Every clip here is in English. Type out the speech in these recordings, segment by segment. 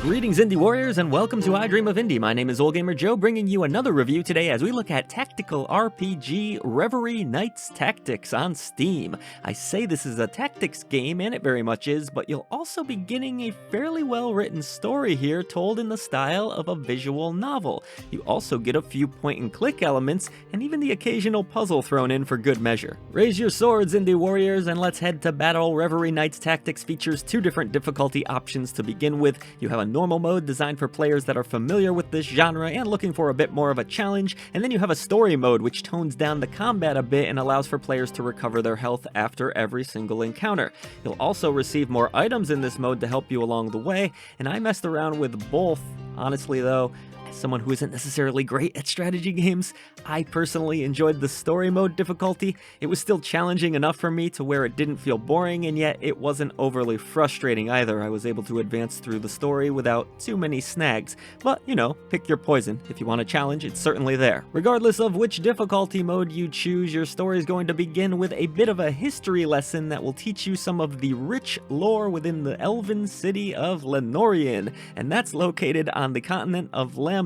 Greetings Indie Warriors and welcome to I Dream of Indie. My name is Gamer Joe, bringing you another review today as we look at tactical RPG Reverie Knights Tactics on Steam. I say this is a tactics game, and it very much is, but you'll also be getting a fairly well-written story here told in the style of a visual novel. You also get a few point-and-click elements, and even the occasional puzzle thrown in for good measure. Raise your swords, Indie Warriors, and let's head to battle. Reverie Knights Tactics features two different difficulty options to begin with. You have a normal mode designed for players that are familiar with this genre and looking for a bit more of a challenge, and then you have a story mode which tones down the combat a bit and allows for players to recover their health after every single encounter. You'll also receive more items in this mode to help you along the way, and I messed around with both. Honestly though, as someone who isn't necessarily great at strategy games, I personally enjoyed the story mode difficulty. It was still challenging enough for me to where it didn't feel boring, and yet it wasn't overly frustrating either. I was able to advance through the story without too many snags. But, you know, pick your poison. If you want a challenge, it's certainly there. Regardless of which difficulty mode you choose, your story is going to begin with a bit of a history lesson that will teach you some of the rich lore within the elven city of Lenorian, and that's located on the continent of Lamnor.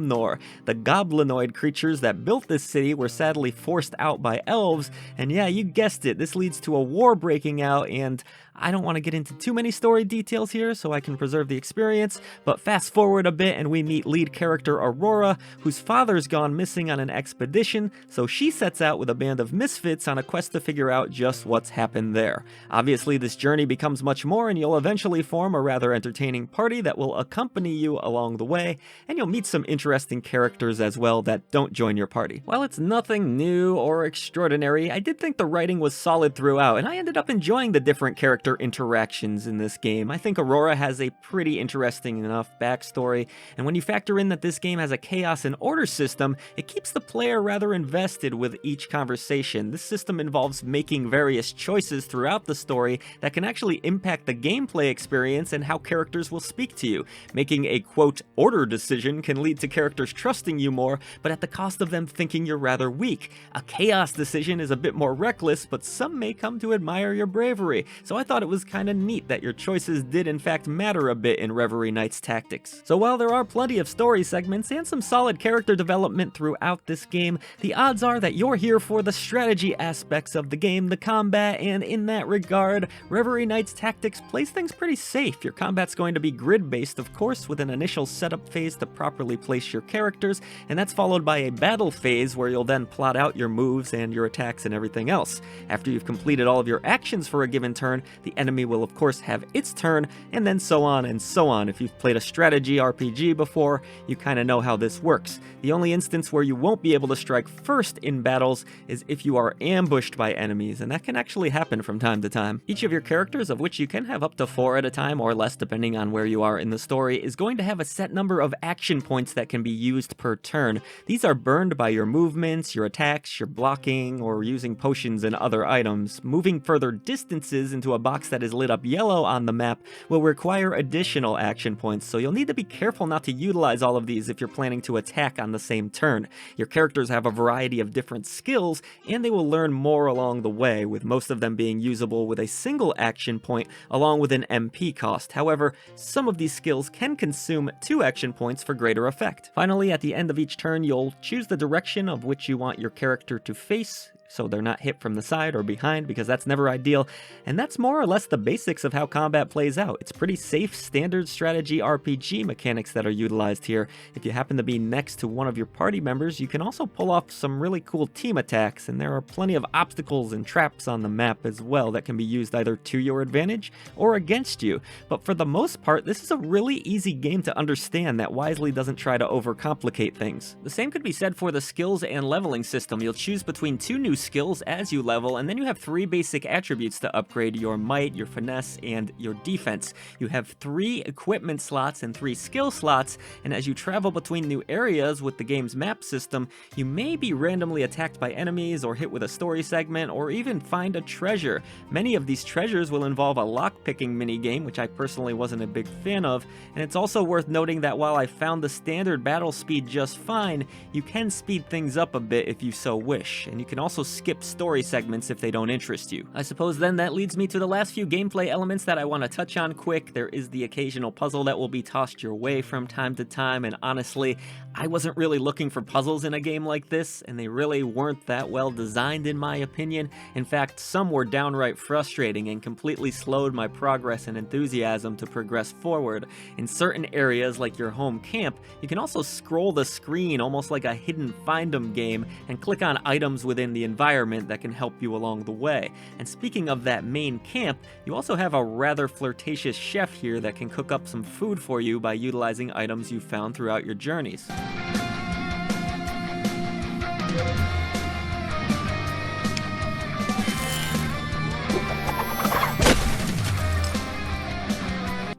The goblinoid creatures that built this city were sadly forced out by elves, and yeah, you guessed it, this leads to a war breaking out, and I don't want to get into too many story details here so I can preserve the experience, but fast forward a bit and we meet lead character Aurora, whose father's gone missing on an expedition, so she sets out with a band of misfits on a quest to figure out just what's happened there. Obviously, this journey becomes much more, and you'll eventually form a rather entertaining party that will accompany you along the way, and you'll meet some interesting characters as well that don't join your party. While it's nothing new or extraordinary, I did think the writing was solid throughout, and I ended up enjoying the different character interactions in this game. I think Aurora has a pretty interesting enough backstory, and when you factor in that this game has a chaos and order system, it keeps the player rather invested with each conversation. This system involves making various choices throughout the story that can actually impact the gameplay experience and how characters will speak to you. Making a quote order decision can lead to characters trusting you more, but at the cost of them thinking you're rather weak. A chaos decision is a bit more reckless, but some may come to admire your bravery. So I thought it was kind of neat that your choices did in fact matter a bit in Reverie Knights Tactics. So while there are plenty of story segments and some solid character development throughout this game, the odds are that you're here for the strategy aspects of the game, the combat, and in that regard, Reverie Knights Tactics plays things pretty safe. Your combat's going to be grid-based, of course, with an initial setup phase to properly place your characters, and that's followed by a battle phase where you'll then plot out your moves and your attacks and everything else. After you've completed all of your actions for a given turn, the enemy will of course have its turn, and then so on and so on. If you've played a strategy RPG before, you kind of know how this works. The only instance where you won't be able to strike first in battles is if you are ambushed by enemies, and that can actually happen from time to time. Each of your characters, of which you can have up to 4 at a time or less depending on where you are in the story, is going to have a set number of action points that can be used per turn. These are burned by your movements, your attacks, your blocking, or using potions and other items. Moving further distances into a box that is lit up yellow on the map will require additional action points, so you'll need to be careful not to utilize all of these if you're planning to attack on the same turn. Your characters have a variety of different skills, and they will learn more along the way, with most of them being usable with a single action point along with an MP cost. However, some of these skills can consume 2 action points for greater effect. Finally, at the end of each turn, you'll choose the direction of which you want your character to face, so they're not hit from the side or behind, because that's never ideal, and that's more or less the basics of how combat plays out. It's pretty safe, standard strategy RPG mechanics that are utilized here. If you happen to be next to one of your party members, you can also pull off some really cool team attacks, and there are plenty of obstacles and traps on the map as well that can be used either to your advantage or against you. But for the most part, this is a really easy game to understand that wisely doesn't try to overcomplicate things. The same could be said for the skills and leveling system. You'll choose between 2 new skills as you level, and then you have 3 basic attributes to upgrade: your might, your finesse, and your defense. You have 3 equipment slots and 3 skill slots, and as you travel between new areas with the game's map system, you may be randomly attacked by enemies or hit with a story segment or even find a treasure. Many of these treasures will involve a lockpicking minigame, which I personally wasn't a big fan of, and it's also worth noting that while I found the standard battle speed just fine, you can speed things up a bit if you so wish, and you can also skip story segments if they don't interest you. I suppose then that leads me to the last few gameplay elements that I want to touch on quick. There is the occasional puzzle that will be tossed your way from time to time, and honestly, I wasn't really looking for puzzles in a game like this, and they really weren't that well designed in my opinion. In fact, some were downright frustrating and completely slowed my progress and enthusiasm to progress forward. In certain areas, like your home camp, you can also scroll the screen almost like a hidden find 'em game and click on items within the environment that can help you along the way. And speaking of that main camp, you also have a rather flirtatious chef here that can cook up some food for you by utilizing items you found throughout your journeys.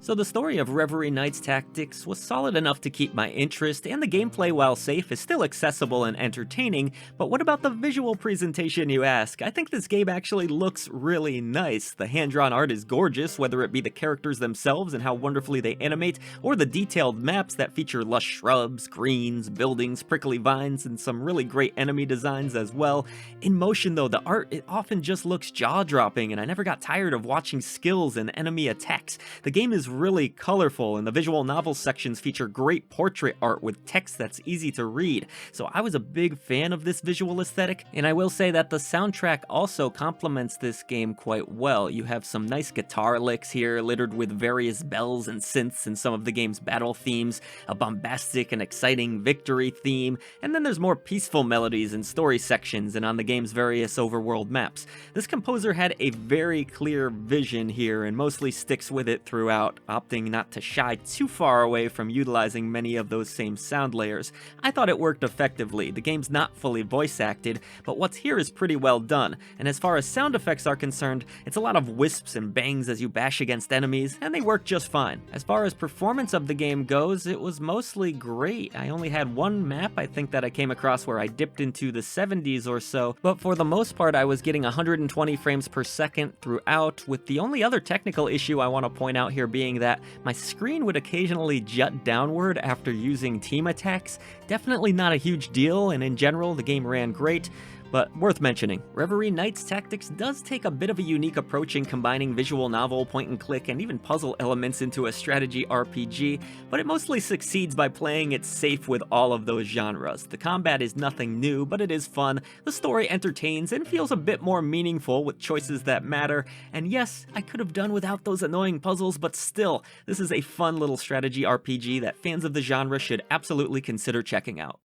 So the story of Reverie Knights Tactics was solid enough to keep my interest, and the gameplay, while safe, is still accessible and entertaining, but what about the visual presentation, you ask? I think this game actually looks really nice. The hand-drawn art is gorgeous, whether it be the characters themselves and how wonderfully they animate, or the detailed maps that feature lush shrubs, greens, buildings, prickly vines, and some really great enemy designs as well. In motion though, the art, it often just looks jaw-dropping, and I never got tired of watching skills and enemy attacks. The game is really colorful, and the visual novel sections feature great portrait art with text that's easy to read, so I was a big fan of this visual aesthetic. And I will say that the soundtrack also complements this game quite well. You have some nice guitar licks here, littered with various bells and synths in some of the game's battle themes, a bombastic and exciting victory theme, and then there's more peaceful melodies in story sections and on the game's various overworld maps. This composer had a very clear vision here and mostly sticks with it throughout, opting not to shy too far away from utilizing many of those same sound layers. I thought it worked effectively. The game's not fully voice acted, but what's here is pretty well done, and as far as sound effects are concerned, it's a lot of wisps and bangs as you bash against enemies, and they work just fine. As far as performance of the game goes, it was mostly great. I only had one map I think that I came across where I dipped into the 70s or so, but for the most part I was getting 120 frames per second throughout, with the only other technical issue I want to point out here being that my screen would occasionally jut downward after using team attacks. Definitely not a huge deal, and in general the game ran great, but worth mentioning. Reverie Knights Tactics does take a bit of a unique approach in combining visual novel, point and click, and even puzzle elements into a strategy RPG, but it mostly succeeds by playing it safe with all of those genres. The combat is nothing new, but it is fun, the story entertains, and feels a bit more meaningful with choices that matter, and yes, I could have done without those annoying puzzles, but still, this is a fun little strategy RPG that fans of the genre should absolutely consider checking out.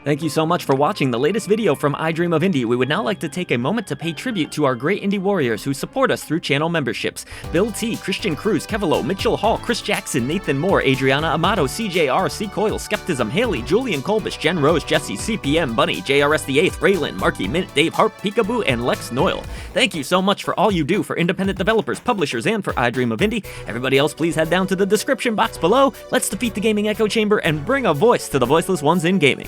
Thank you so much for watching the latest video from I Dream of Indie. We would now like to take a moment to pay tribute to our great indie warriors who support us through channel memberships. Bill T, Christian Cruz, Kevilo, Mitchell Hall, Chris Jackson, Nathan Moore, Adriana Amato, CJR, C Coyle, Skepticism, Haley, Julian Kolbish, Jen Rose, Jesse, CPM, Bunny, JRS the 8th, Raylan, Marky Mint, Dave Harp, Peekaboo, and Lex Noyle. Thank you so much for all you do for independent developers, publishers, and for I Dream of Indie. Everybody else, please head down to the description box below. Let's defeat the gaming echo chamber and bring a voice to the voiceless ones in gaming.